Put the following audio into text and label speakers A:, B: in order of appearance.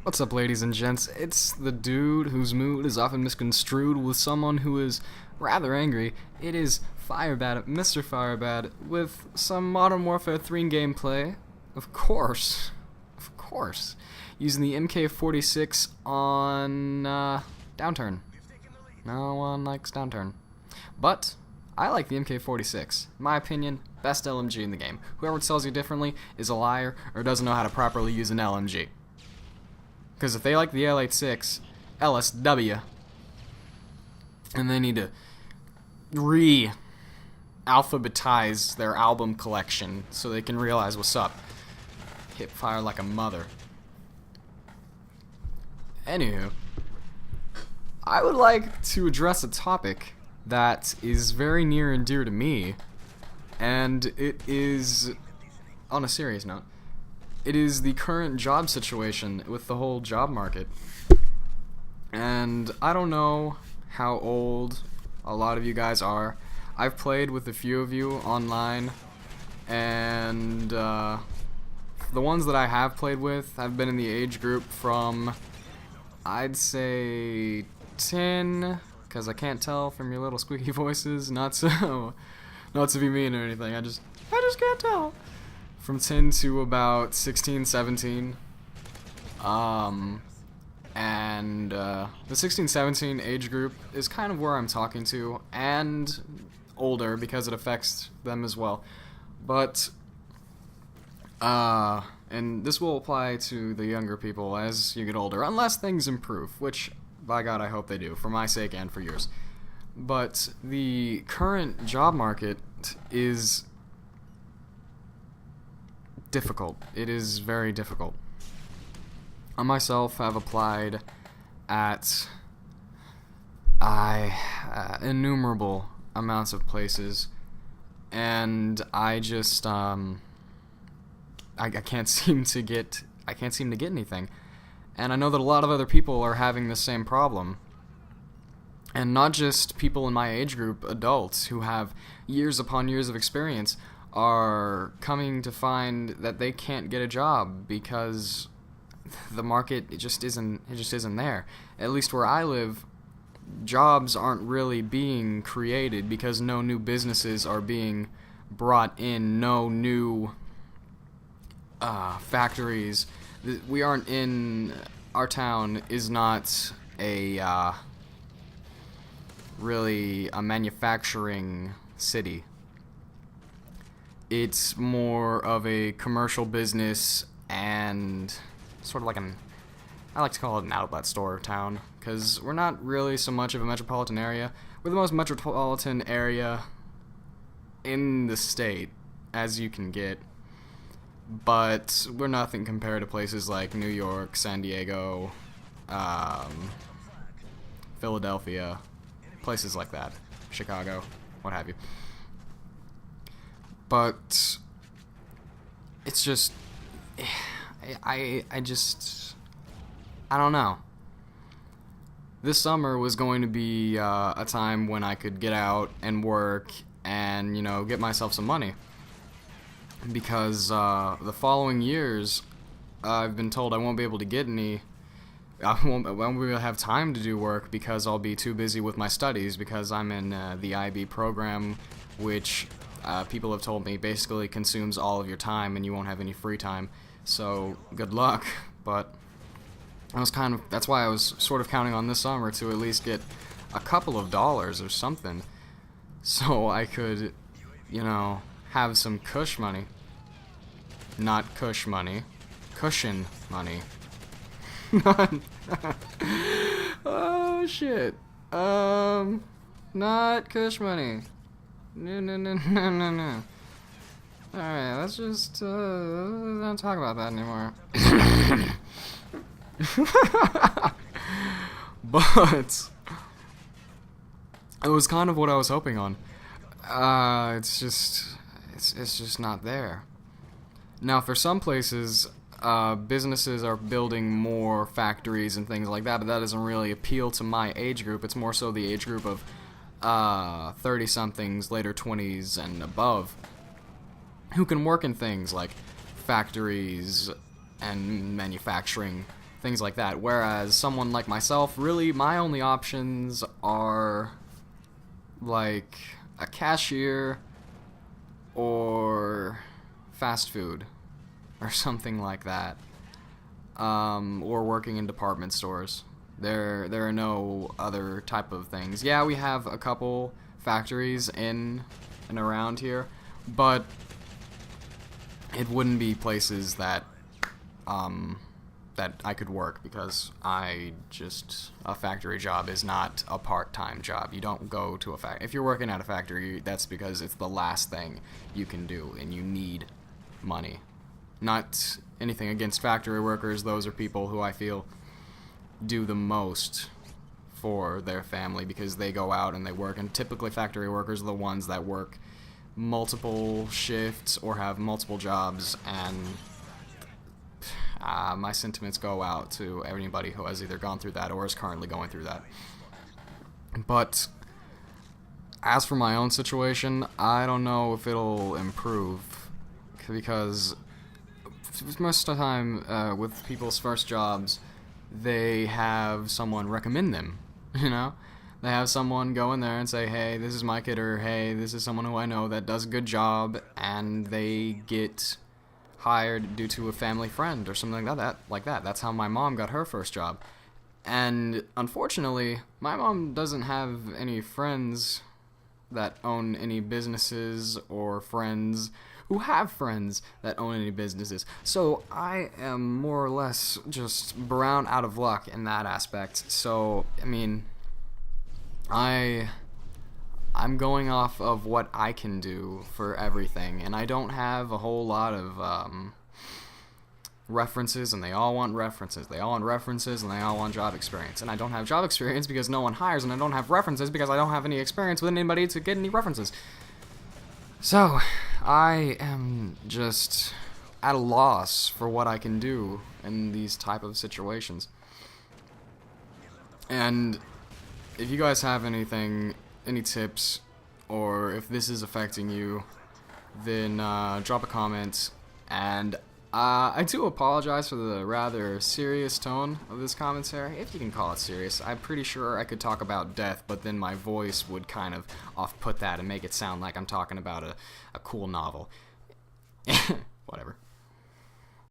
A: What's up, ladies and gents? It's the dude whose mood is often misconstrued with someone who is rather angry. It is Firebad, Mr. Firebad, with some Modern Warfare 3 gameplay. Of course. Using the MK46 on Downturn. No one likes Downturn. But I like the MK46. In my opinion, best LMG in the game. Whoever tells you differently is a liar or doesn't know how to properly use an LMG. Because if they like the L86, LSW, and they need to re-alphabetize their album collection so they can realize what's up. Hip fire like a mother. Anywho, I would like to address a topic that is very near and dear to me, and it is, on a serious note, it is the current job situation with the whole job market. And I don't know how old a lot of you guys are. I've played with a few of you online, and the ones that I have played with have been in the age group from, I'd say, 10, because I can't tell from your little squeaky voices, not to be mean or anything, I just can't tell. From 10 to about 16, 17. And the 16, 17 age group is kind of where I'm talking to, and older because it affects them as well. But, and this will apply to the younger people as you get older, unless things improve, which, by God, I hope they do, for my sake and for yours. But the current job market is difficult. It is very difficult. I myself have applied at innumerable amounts of places, and I just I can't seem to get anything. And I know that a lot of other people are having the same problem. And not just people in my age group, adults who have years upon years of experience are coming to find that they can't get a job because the market just isn't there. At least where I live, jobs aren't really being created because no new businesses are being brought in, no new factories. We aren't in, our town is not a really a manufacturing city. It's more of a commercial business and sort of like I like to call it an outlet store town, because we're not really so much of a metropolitan area. We're the most metropolitan area in the state, as you can get, but we're nothing compared to places like New York, San Diego, Philadelphia, places like that, Chicago, what have you. But it's just, I don't know. This summer was going to be a time when I could get out and work and, get myself some money. Because the following years, I've been told I won't be able to get any. I won't be able to have time to do work because I'll be too busy with my studies, because I'm in the IB program, which people have told me basically consumes all of your time and you won't have any free time. So good luck. But that's why I was sort of counting on this summer to at least get a couple of dollars or something, so I could, have some cush money. Not cush money, cushion money. Oh shit. Not cush money. No. Alright, let's just don't talk about that anymore. But it was kind of what I was hoping on. It's just not there. Now, for some places, businesses are building more factories and things like that, but that doesn't really appeal to my age group. It's more so the age group of 30-somethings, later 20s, and above, who can work in things like factories and manufacturing, things like that. Whereas someone like myself, really, my only options are like a cashier or fast food or something like that, or working in department stores. There are no other type of things. Yeah, we have a couple factories in and around here, but it wouldn't be places that that I could work, because a factory job is not a part-time job. You don't go to a factory. If you're working at a factory, that's because it's the last thing you can do, and you need money. Not anything against factory workers. Those are people who I feel do the most for their family, because they go out and they work, and typically factory workers are the ones that work multiple shifts or have multiple jobs, and my sentiments go out to anybody who has either gone through that or is currently going through that. But as for my own situation, I don't know if it'll improve, because most of the time with people's first jobs, they have someone recommend them, you know? They have someone go in there and say, hey, this is my kid, or hey, this is someone who I know that does a good job, and they get hired due to a family friend or something like that. That's how my mom got her first job. And unfortunately, my mom doesn't have any friends that own any businesses, or friends who have friends that own any businesses. So I am more or less just brown out of luck in that aspect. So, I mean, I'm going off of what I can do for everything, and I don't have a whole lot of references, and they all want references. They all want references, and they all want job experience. And I don't have job experience because no one hires, and I don't have references because I don't have any experience with anybody to get any references. So, I am just at a loss for what I can do in these type of situations. And if you guys have any tips, or if this is affecting you, then drop a comment. And I do apologize for the rather serious tone of this commentary, if you can call it serious. I'm pretty sure I could talk about death, but then my voice would kind of off-put that and make it sound like I'm talking about a cool novel. Whatever.